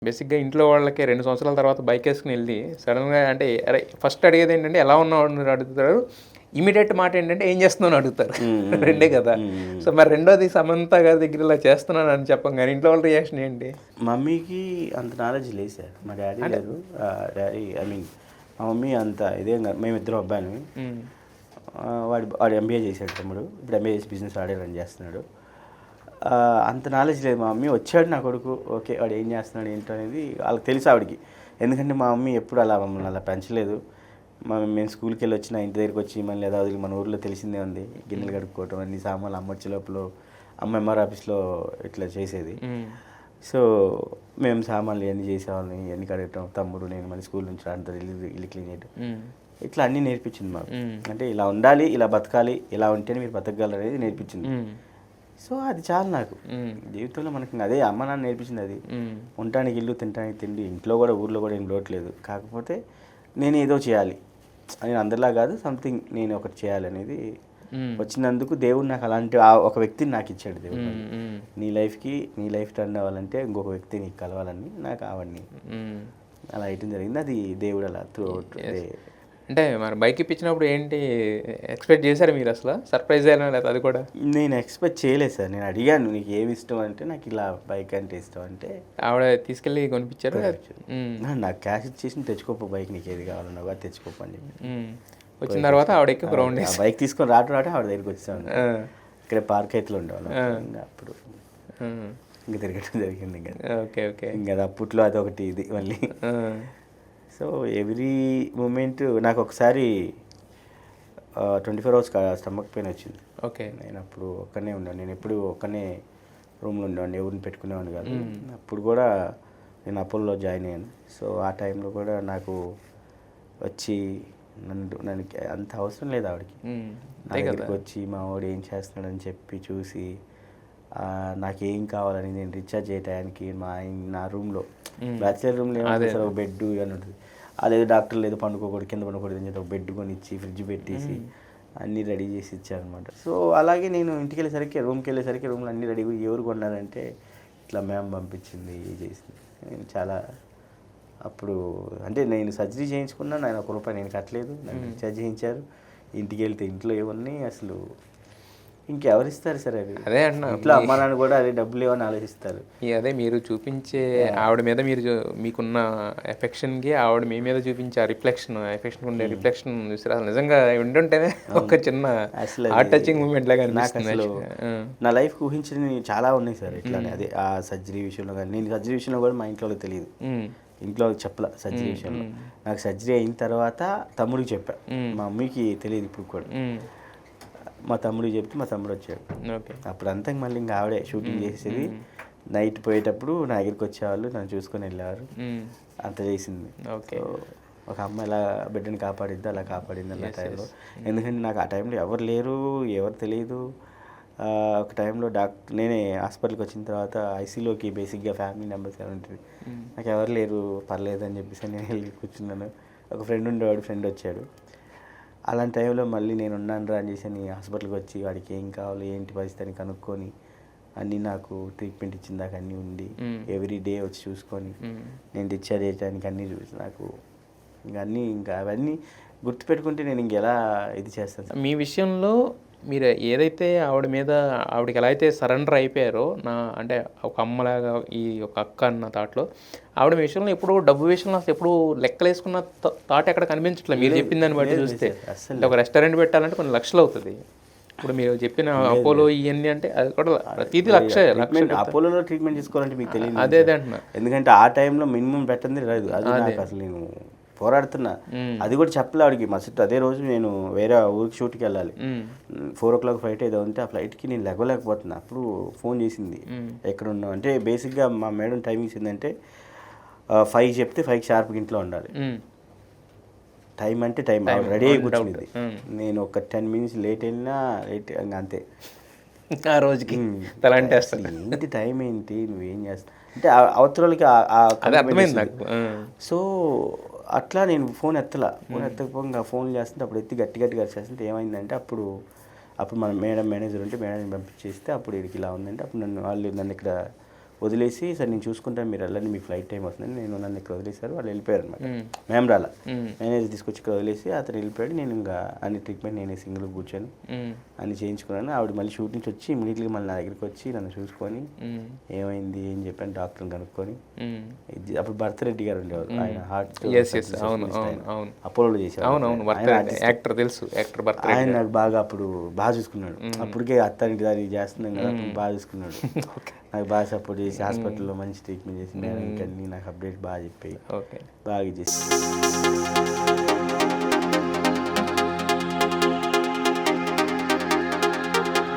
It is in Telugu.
బేసిక్‌గా ఇంట్లో వాళ్ళకి 2 సంవత్సరాల తర్వాత బైకేసుకొని ఎళ్లి సడెన్‌గా అంటే అరే ఫస్ట్ అడిగేదేంటంటే ఎలా ఉన్నావు అని అడుగుతారు. ఇమ్మీడియేట్ మాట ఏంటంటే ఏం చేస్తున్నావు అని అడుగుతారు. హ్మ్. హ్మ్. రెండే కదా! హ్మ్. సో, మరి రెండోది సమంత గారి దగ్గర ఇలా చేస్తున్నానని చెప్పంగానే ఇంట్లో వాళ్ళ రియాక్షన్ ఏంటి? మమ్మీకి అంత నాలెడ్జ్ లేదు సార్. మా డ్యాడీ అంటే లేరు. డ్యాడీ ఐ మీన్ మా మమ్మీ అంత ఇదేం కాదు. మేమిద్దరం అబ్బాయిని. హ్మ్. వాడు వాడు ఎంబీఏ చేశాడు తమ్ముడు. ఇప్పుడు ఎంబీఏ చేసి బిజినెస్ ఆడే రన్ చేస్తున్నాడు. అంత నాలెడ్జ్ లేదు. మా మమ్మీ వచ్చాడు నా కొడుకు. ఓకే వాడు ఏం చేస్తున్నాడు ఏంటో అనేది వాళ్ళకి తెలుసు ఆవిడకి. ఎందుకంటే మా మమ్మీ ఎప్పుడు అలా మమ్మల్ని అలా పెంచలేదు. మేము స్కూల్కి వెళ్ళి వచ్చిన ఇంటి దగ్గరికి వచ్చి మళ్ళీ ఏదో వదిలి మన ఊర్లో తెలిసిందే ఉంది. గిన్నెలు కడుక్కోవటం అన్ని సామాన్లు అమ్మ వచ్చే లోపల అమ్మ ఎంఆర్ ఆఫీస్లో ఇట్లా చేసేది. హ్మ్. సో మేము సామాన్లు ఇవన్నీ చేసేవాళ్ళని ఇవన్నీ కడగటం తమ్ముడు నేను మళ్ళీ స్కూల్ నుంచి రావడంతో ఇల్లు క్లీన్ చేయటం హ్మ్. ఇట్లా అన్నీ నేర్పించింది మాకు. హ్మ్. అంటే ఇలా ఉండాలి ఇలా బతకాలి ఇలా ఉంటేనే మీరు బతకగలరు అనేది నేర్పించింది. హ్మ్. సో అది చాలు నాకు హ్మ్. జీవితంలో మనకి అదే అమ్మ నాన్న నేర్పించింది అది. హ్మ్. ఉండటానికి ఇల్లు తినడానికి తిండి ఇంట్లో కూడా ఊర్లో కూడా ఏం లోటు లేదు. కాకపోతే నేను ఏదో చేయాలి నేను అందరిలా కాదు సంథింగ్ నేను ఒకటి చేయాలి అనేది హ్మ్. వచ్చినందుకు దేవుడు నాకు అలాంటి ఒక వ్యక్తిని నాకు ఇచ్చాడు దేవుడు. హ్మ్. హ్మ్. నీ లైఫ్ టర్న్ అవ్వాలంటే ఇంకొక వ్యక్తి నీకు కలవాలని నాకు అవన్నీ హ్మ్. అలా అయ్యటం జరిగింది. అది దేవుడు అలా త్రూ అవుట్ అంటే మరి బైక్ ఇప్పించినప్పుడు ఏంటి ఎక్స్‌పెక్ట్ చేసారా మీరు అసల? సర్ప్రైజ్ అయ్యారా లేదా అది కూడా? నేను ఎక్స్పెక్ట్ చేయలేదు సార్. నేను అడిగాను నీకు ఏమి ఇష్టం అంటే నాకు ఇలా బైక్ అంటే ఇష్టం అంటే ఆవిడ తీసుకెళ్ళి కొనిపించారా? హ్మ్. నాకు క్యాష్ ఇచ్చేసి తెచ్చుకోపో బైక్ నీకు ఏది కావాలన్నా కూడా తెచ్చుకోపో అని చెప్పి హ్మ్. వచ్చిన తర్వాత ఆవిడ ఎక్కి ఒక రౌండ్ ఆ వేసి బైక్ తీసుకొని రావడం ఆవిడ దగ్గరికి వచ్చాను. ఆ! ఇక్కడ పార్క్ అయితే ఉండేవాళ్ళం. ఇంకా అప్పుడు హ్మ్. ఇంకా తిరగడం జరిగింది. ఇంకా ఓకే. ఓకే. ఇంకా అది అప్పట్లో అదొకటి ఇది మళ్ళీ. ఆ! సో ఎవ్రీ మూమెంట్ నాకు ఒకసారి 24 అవర్స్ స్టమక్ పెయిన్ వచ్చింది. ఓకే. నేను అప్పుడు ఒక్కనే ఉన్నాను. నేను ఎప్పుడు ఒక్కనే రూమ్లో ఉండేవాడిని ఎవరిని పెట్టుకునేవాడిని కాదు. హ్మ్. అప్పుడు కూడా నేను అపోలో జాయిన్ అయ్యాను. సో ఆ టైంలో కూడా నాకు వచ్చి నన్ను అంత అవసరం లేదు ఆవిడకి. హ్మ్. నా అంతే కదా! దగ్గరికి వచ్చి మా వాడు ఏం చేస్తున్నాడని చెప్పి చూసి నాకేం కావాలని నేను రీఛార్జ్ చేయడానికి నా రూమ్లో హ్మ్. బ్యాచిలర్ రూమ్లో అదే. ఏముంటుంది సార్ ఒక బెడ్ ఇవన్నీ ఉంటుంది. అదేదో డాక్టర్ లేదు పండుకోకూడదు కింద పండుకోకూడదు అని చెప్పి ఒక బెడ్ కొని ఇచ్చి ఫ్రిడ్జ్ పెట్టేసి అన్నీ రెడీ చేసి ఇచ్చారనమాట. సో అలాగే నేను ఇంటికి వెళ్ళేసరికి రూమ్లో అన్నీ రెడీ ఎవరు కొన్నారంటే ఇట్లా మ్యామ్ పంపించింది చేసింది. నేను చాలా అప్పుడు అంటే నేను సర్జరీ చేయించుకున్నాను. ఆయన ₹1 నేను కట్టలేదు. నన్ను రీఛార్జ్ చేయించారు. ఇంటికి వెళ్తే ఇంట్లో ఏమన్నీ అసలు ఇంకెవరిస్తారు సార్ అది. అదే అంటున్నా. ఇంట్లో అమ్మ నాన్న కూడా అదే డబ్బులు ఏమని ఆలోచిస్తారు. అదే మీరు చూపించే ఆవిడ మీద మీకున్న ఎఫెక్షన్‌కి ఆవిడ మీ మీద చూపించే ఆ ఎఫెక్షన్ ఉండే రిఫ్లెక్షన్ చూసారా? నిజంగా ఉండుంటేనే ఒక చిన్న అసలు హార్ట్ టచింగ్ మూమెంట్ లాగా నాకు అనిపిస్తుంది అసలు యాక్చువల్‌గా. నా లైఫ్ ఊహించినవి చాలా ఉన్నాయి సార్ ఇట్లానే. అదే ఆ సర్జరీ విషయంలో కానీ నేను సర్జరీ విషయంలో కూడా మా ఇంట్లో వాళ్ళకి తెలియదు. హ్మ్. ఇంట్లో చెప్పలే సర్జరీ విషయంలో. నాకు సర్జరీ అయిన తర్వాత తమ్ముడికి చెప్పా. మా మమ్మీకి తెలియదు ఇప్పుడు కూడా. మా తమ్ముడికి చెప్తే మా తమ్ముడు వచ్చాడు. ఓకే. అప్పుడు అంతా మళ్ళీ ఇంకా ఆవిడే షూటింగ్ చేసేది. నైట్ పోయేటప్పుడు నా దగ్గరికి వచ్చేవాళ్ళు నన్ను చూసుకొని వెళ్ళేవారు. అంత చేసింది. ఓకే. సో ఒక అమ్మాయి ఎలా బిడ్డని కాపాడిద్ది అలా కాపాడింది అన్న టైంలో. ఎందుకంటే నాకు ఆ టైంలో ఎవరు లేరు ఎవరు తెలియదు. ఒక టైంలో నేనే హాస్పిటల్కి వచ్చిన తర్వాత ఐసీలోకి బేసిక్గా ఫ్యామిలీ మెంబర్స్ ఎవరు ఉంటుంది. నాకు ఎవరు లేరు పర్లేదు అని చెప్పేసి నేను వెళ్ళి కూర్చున్నాను. ఒక ఫ్రెండ్ ఉండేవాడు ఫ్రెండ్ వచ్చాడు. అలాంటి టైంలో మళ్ళీ నేను ఉన్నాను రా అని చేసి హాస్పిటల్కి వచ్చి వాడికి ఏం కావాలి ఏంటి పరిస్థితి అని కనుక్కొని అన్నీ నాకు ట్రీట్మెంట్ ఇచ్చిన దాకా అన్నీ ఉండి ఎవ్రీ డే వచ్చి చూసుకొని నేను డిశ్చార్జ్ చేయడానికి అన్నీ చూసి నాకు ఇంకా అవన్నీ గుర్తుపెట్టుకుంటే నేను ఇంకెలా ఇది చేస్తాను. మీ విషయంలో మీరు ఏదైతే ఆవిడకి ఎలా అయితే సరెండర్ అయిపోయారో అంటే ఒక అమ్మలాగా ఈ ఒక అక్క అన్న థాట్‌లో ఆవిడ మీ విషయంలో ఎప్పుడు డబ్బు విషయంలో అసలు ఎప్పుడు లెక్కలేసుకున్న థాట్ ఎక్కడ కనిపించట్లేదు. మీరు చెప్పిన దాన్ని బట్టి చూస్తే. అంటే ఒక రెస్టారెంట్ పెట్టాలంటే కొన్ని లక్షలు అవుతుంది. ఇప్పుడు మీరు చెప్పిన అపోలో ఇవన్నీ అంటే అది కూడా ప్రతిదీ లక్ష. అపోలోలో ట్రీట్మెంట్ తీసుకోవాలంటే మీకు తెలియదు. అదే అంటున్నా. ఎందుకంటే ఆ టైంలో మినిమం పెట్టింది రాదు. అది నాకు అసలు నేను పోరాడుతున్నా. అది కూడా చెప్పలే వాడికి మస్తు. అదే రోజు నేను వేరే ఊరికి షూట్కి వెళ్ళాలి. 4 o'clock ఫ్లైట్ ఏదో ఉంటే ఆ ఫ్లైట్కి నేను లెగలేకపోతున్నా. అప్పుడు ఫోన్ చేసింది ఎక్కడ ఉన్నావు అంటే బేసిక్గా మా మేడం టైమింగ్స్ ఏంటంటే 5 చెప్తే 5 షార్ప్కి ఇంట్లో ఉండాలి. టైం అంటే టైం రెడీ అయి కూర్చుంది. నేను ఒక 10 minutes లేట్ వెళ్ళినా ఇంకా అంతే ఆ రోజుకి తలంటేస్తాను. ఏంటి టైం ఏంటి నువ్వేం చేస్తావు అంటే అవతలకి అదే అర్థమైంది నాకు. సో అట్లా నేను ఫోన్ ఎత్తకపోగా ఫోన్ చేస్తుంటే అప్పుడు ఎత్తి గట్టిగా చేస్తుంటే ఏమైందంటే అప్పుడు మన మేనేజర్ ఉంటే మేనేజర్ని పంపించేస్తే అప్పుడు వీడికి ఇలా ఉందంటే అప్పుడు నన్ను ఇక్కడ వదిలేసి సార్ నేను చూసుకుంటాను, మీరు వెళ్ళండి, మీ ఫ్లైట్ టైం వస్తుందని నన్ను ఇక్కడ వదిలేశారు. వాళ్ళు వెళ్ళిపోయారు అనమాట. మేము రాలా, మేనేజర్ తీసుకొచ్చి ఇక్కడ వదిలేసి అతను వెళ్ళిపోయాడు. నేను ఇంకా అన్ని ట్రీట్మెంట్ నేనే సింగిల్ కూర్చొని అన్ని చేయించుకున్నాను. ఆవిడ మళ్ళీ షూట్ నుంచి వచ్చి ఇమీడియట్గా మళ్ళీ నా దగ్గరికి వచ్చి నన్ను చూసుకొని ఏమైంది ఏం చెప్పాను డాక్టర్ని కనుక్కొని, అప్పుడు భరతరెడ్డి గారు ఉండేవారు, ఆయన హార్ట్ అపోలోలో చేసేవారు, యాక్టర్ తెలుసు, యాక్టర్ ఆయన నాకు బాగా చూసుకున్నాడు. అప్పటికే అత్తారింటి దారి చేస్తున్నాం కదా, బాగా చూసుకున్నాడు. నాకు బాగా సపోర్ట్ చేసి హాస్పిటల్లో మంచి ట్రీట్మెంట్ చేసి మేడం నాకు అప్డేట్ బాగా చెప్పి బాగా చేసి